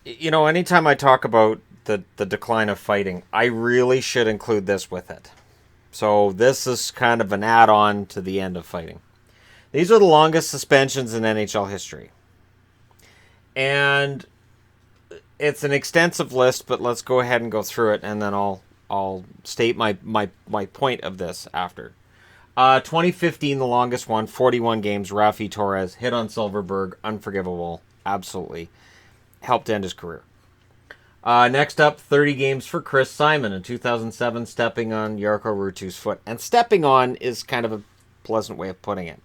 Anytime I talk about the decline of fighting, I really should include this with it. So this is kind of an add-on to the end of fighting. These are the longest suspensions in NHL history. And it's an extensive list, but let's go ahead and go through it, and then I'll state my point of this after. 2015, the longest one, 41 games. Rafi Torres hit on Silverberg, unforgivable, absolutely helped end his career. Next up, 30 games for Chris Simon in 2007, stepping on Jarkko Ruutu's foot. And stepping on is kind of a pleasant way of putting it.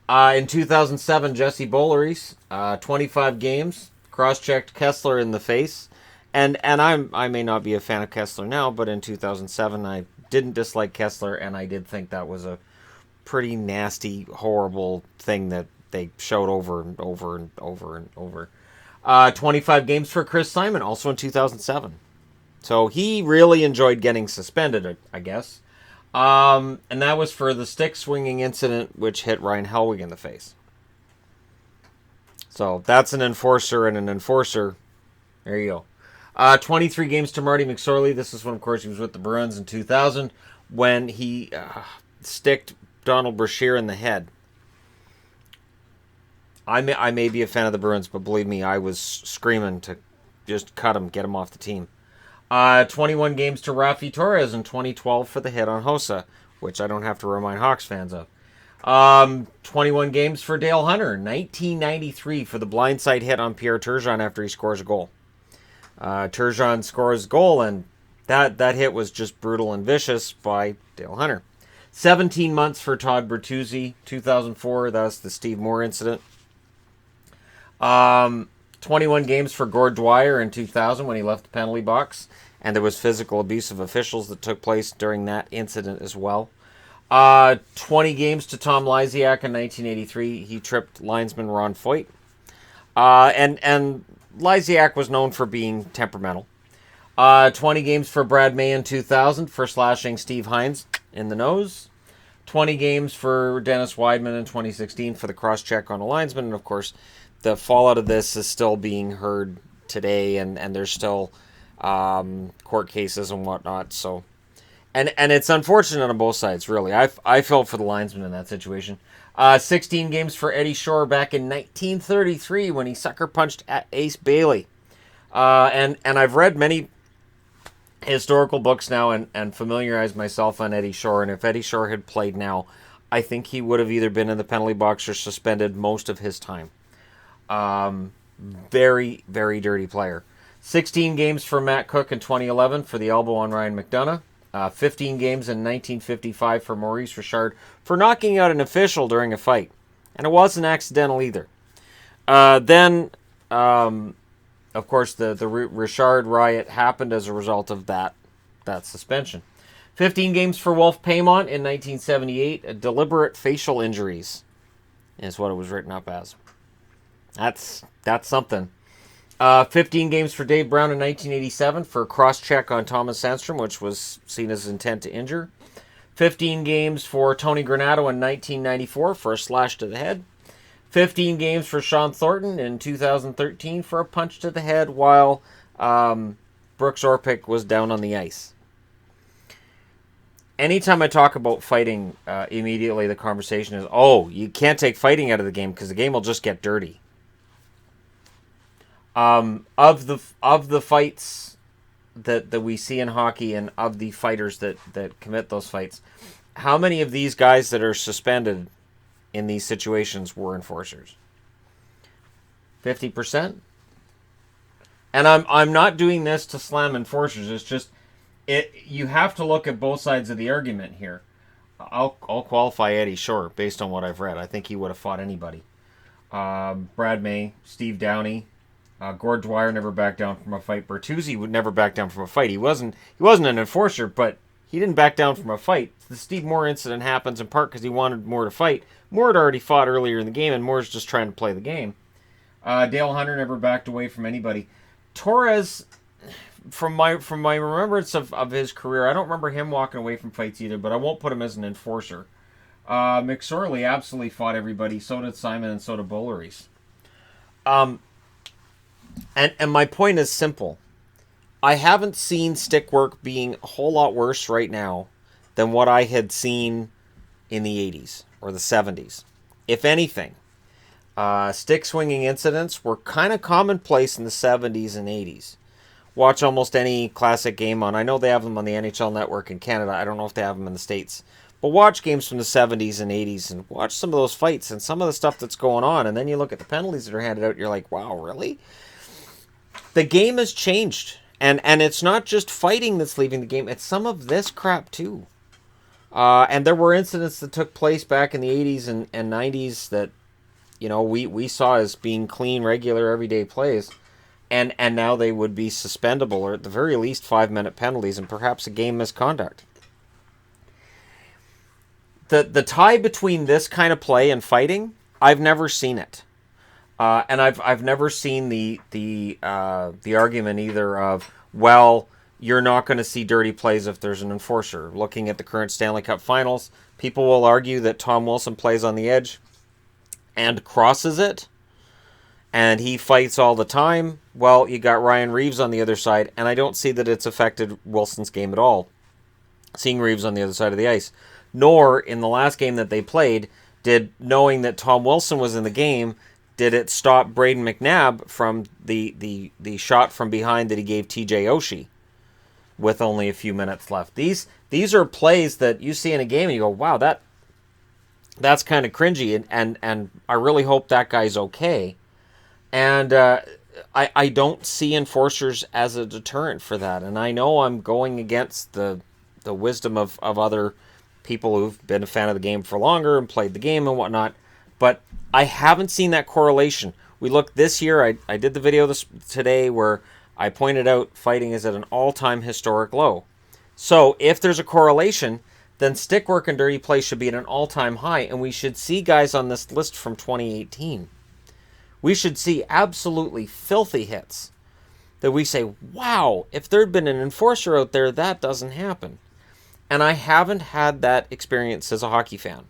In 2007, Jesse Boleries, 25 games, cross-checked Kessler in the face. And I may not be a fan of Kessler now, but in 2007, I didn't dislike Kessler, and I did think that was a pretty nasty, horrible thing that they showed over and over and over and over. 25 games for Chris Simon, also in 2007. So he really enjoyed getting suspended, I guess. And that was for the stick swinging incident, which hit Ryan Hellwig in the face. So that's an enforcer and an enforcer. There you go. 23 games to Marty McSorley. This is when, of course, he was with the Bruins in 2000 when he sticked Donald Brashear in the head. I may be a fan of the Bruins, but believe me, I was screaming to just cut him, get him off the team. 21 games to Rafi Torres in 2012 for the hit on Hossa, which I don't have to remind Hawks fans of. 21 games for Dale Hunter, 1993 for the blindside hit on Pierre Turgeon after he scores a goal. Turgeon scores a goal, and that hit was just brutal and vicious by Dale Hunter. 17 months for Todd Bertuzzi, 2004. That's the Steve Moore incident. 21 games for Gord Dwyer in 2000 when he left the penalty box, and there was physical abuse of officials that took place during that incident as well. 20 games to Tom Lysiak in 1983. He tripped linesman Ron Foyt. And Lysiak was known for being temperamental. 20 games for Brad May in 2000 for slashing Steve Hines in the nose. 20 games for Dennis Weidman in 2016 for the cross-check on a linesman. And, of course, the fallout of this is still being heard today, and there's still court cases and whatnot. So, and it's unfortunate on both sides, really. I felt for the linesman in that situation. 16 games for Eddie Shore back in 1933 when he sucker punched at Ace Bailey. And I've read many historical books now and familiarized myself on Eddie Shore. And if Eddie Shore had played now, I think he would have either been in the penalty box or suspended most of his time. Very, very dirty player. 16 games for Matt Cook in 2011 for the elbow on Ryan McDonough. 15 games in 1955 for Maurice Richard for knocking out an official during a fight. And it wasn't accidental either. Then, of course, the Richard riot happened as a result of that suspension. 15 games for Wolf Paymont in 1978. Deliberate facial injuries is what it was written up as. That's something. 15 games for Dave Brown in 1987 for a cross-check on Thomas Sandstrom, which was seen as intent to injure. 15 games for Tony Granato in 1994 for a slash to the head. 15 games for Sean Thornton in 2013 for a punch to the head while Brooks Orpik was down on the ice. Anytime I talk about fighting, immediately the conversation is, you can't take fighting out of the game because the game will just get dirty. Of the fights that we see in hockey and of the fighters that commit those fights, how many of these guys that are suspended in these situations were enforcers? 50%? And I'm not doing this to slam enforcers. It's just you have to look at both sides of the argument here. I'll qualify Eddie Shore based on what I've read. I think he would have fought anybody. Brad May, Steve Downey. Gord Dwyer never backed down from a fight. Bertuzzi would never back down from a fight. He wasn't an enforcer, but he didn't back down from a fight. The Steve Moore incident happens in part because he wanted Moore to fight. Moore had already fought earlier in the game, and Moore's just trying to play the game. Dale Hunter never backed away from anybody. Torres, from my remembrance of his career, I don't remember him walking away from fights either, but I won't put him as an enforcer. McSorley absolutely fought everybody. So did Simon, and so did Boleries. And my point is simple. I haven't seen stick work being a whole lot worse right now than what I had seen in the 80s or the 70s. If anything, stick swinging incidents were kind of commonplace in the 70s and 80s. Watch almost any classic game on. I know they have them on the NHL Network in Canada. I don't know if they have them in the States. But watch games from the 70s and 80s and watch some of those fights and some of the stuff that's going on. And then you look at the penalties that are handed out and you're like, wow, really? The game has changed. And it's not just fighting that's leaving the game. It's some of this crap, too. And there were incidents that took place back in the 80s and 90s that, we saw as being clean, regular, everyday plays. And now they would be suspendable or at the very least 5-minute penalties and perhaps a game misconduct. The tie between this kind of play and fighting, I've never seen it. And I've never seen the argument either of, well, you're not going to see dirty plays if there's an enforcer. Looking at the current Stanley Cup Finals, people will argue that Tom Wilson plays on the edge and crosses it, and he fights all the time. Well, you got Ryan Reeves on the other side, and I don't see that it's affected Wilson's game at all, seeing Reeves on the other side of the ice. Nor, in the last game that they played, did knowing that Tom Wilson was in the game, did it stop Braden McNabb from the shot from behind that he gave TJ Oshie with only a few minutes left. These are plays that you see in a game and you go, wow, that's kind of cringy, and I really hope that guy's okay. And I don't see enforcers as a deterrent for that. And I know I'm going against the wisdom of other people who've been a fan of the game for longer and played the game and whatnot, but I haven't seen that correlation. We look this year, I did the video today where I pointed out fighting is at an all-time historic low. So if there's a correlation, then stick work and dirty play should be at an all-time high, and we should see guys on this list from 2018. We should see absolutely filthy hits that we say, wow, if there'd been an enforcer out there, that doesn't happen. And I haven't had that experience as a hockey fan.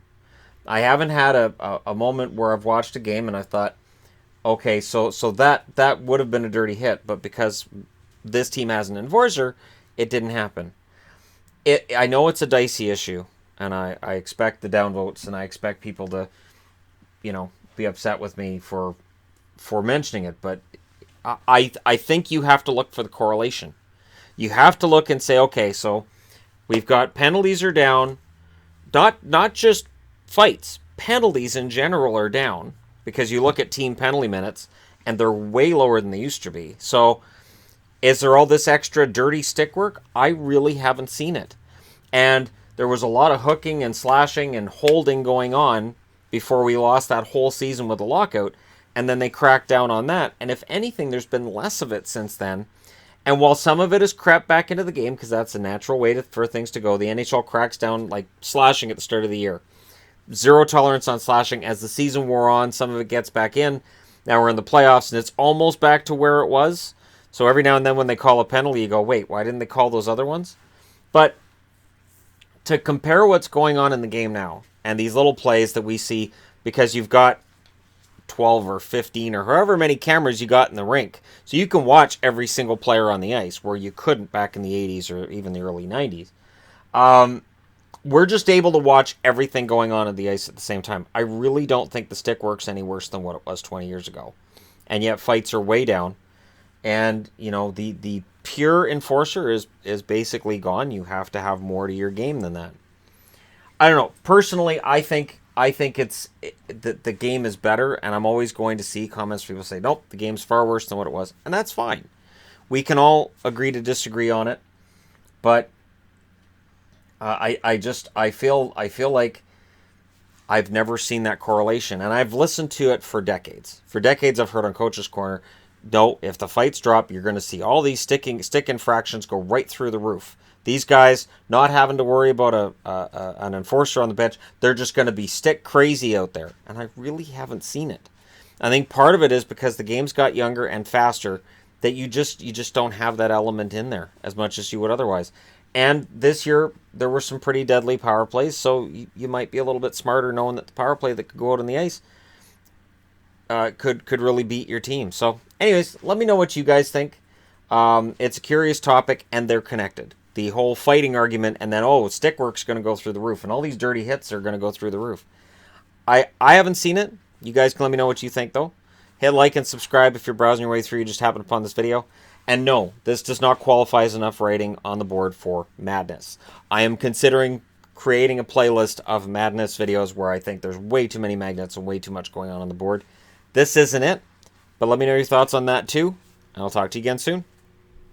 I haven't had a moment where I've watched a game and I thought, okay, so that would have been a dirty hit, but because this team has an enforcer, it didn't happen. I know it's a dicey issue, and I expect the downvotes, and I expect people to, be upset with me for mentioning it, but I think you have to look for the correlation. You have to look and say, okay, so we've got penalties are down, not just fights. Penalties in general are down because you look at team penalty minutes and they're way lower than they used to be. So is there all this extra dirty stick work? I really haven't seen it. And there was a lot of hooking and slashing and holding going on before we lost that whole season with the lockout. And then they cracked down on that. And if anything, there's been less of it since then. And while some of it has crept back into the game, because that's a natural way for things to go, the NHL cracks down like slashing at the start of the year. Zero tolerance on slashing. As the season wore on, some of it gets back in. Now we're in the playoffs, and it's almost back to where it was. So every now and then when they call a penalty, you go, wait, why didn't they call those other ones? But to compare what's going on in the game now, and these little plays that we see, because you've got 12 or 15 or however many cameras you got in the rink, so you can watch every single player on the ice, where you couldn't back in the 80s or even the early 90s. We're just able to watch everything going on the ice at the same time. I really don't think the stick works any worse than what it was 20 years ago. And yet fights are way down. And, the pure enforcer is basically gone. You have to have more to your game than that. I don't know. Personally, I think the game is better, and I'm always going to see comments people say, nope, the game's far worse than what it was. And that's fine. We can all agree to disagree on it. But I feel like I've never seen that correlation, and I've listened to it for decades. For decades, I've heard on Coach's Corner, no, if the fights drop, you're going to see all these stick infractions go right through the roof. These guys not having to worry about an enforcer on the bench, they're just going to be stick crazy out there, and I really haven't seen it. I think part of it is because the game's got younger and faster, that you just don't have that element in there as much as you would otherwise. And this year, there were some pretty deadly power plays, so you might be a little bit smarter knowing that the power play that could go out on the ice, could really beat your team. So, anyways, let me know what you guys think. It's a curious topic, and they're connected. The whole fighting argument, and then, oh, stickwork's going to go through the roof, and all these dirty hits are going to go through the roof. I haven't seen it. You guys can let me know what you think, though. Hit like and subscribe if you're browsing your way through. You just happened upon this video. And no, this does not qualify as enough rating on the board for Madness. I am considering creating a playlist of Madness videos where I think there's way too many magnets and way too much going on the board. This isn't it, but let me know your thoughts on that too, and I'll talk to you again soon.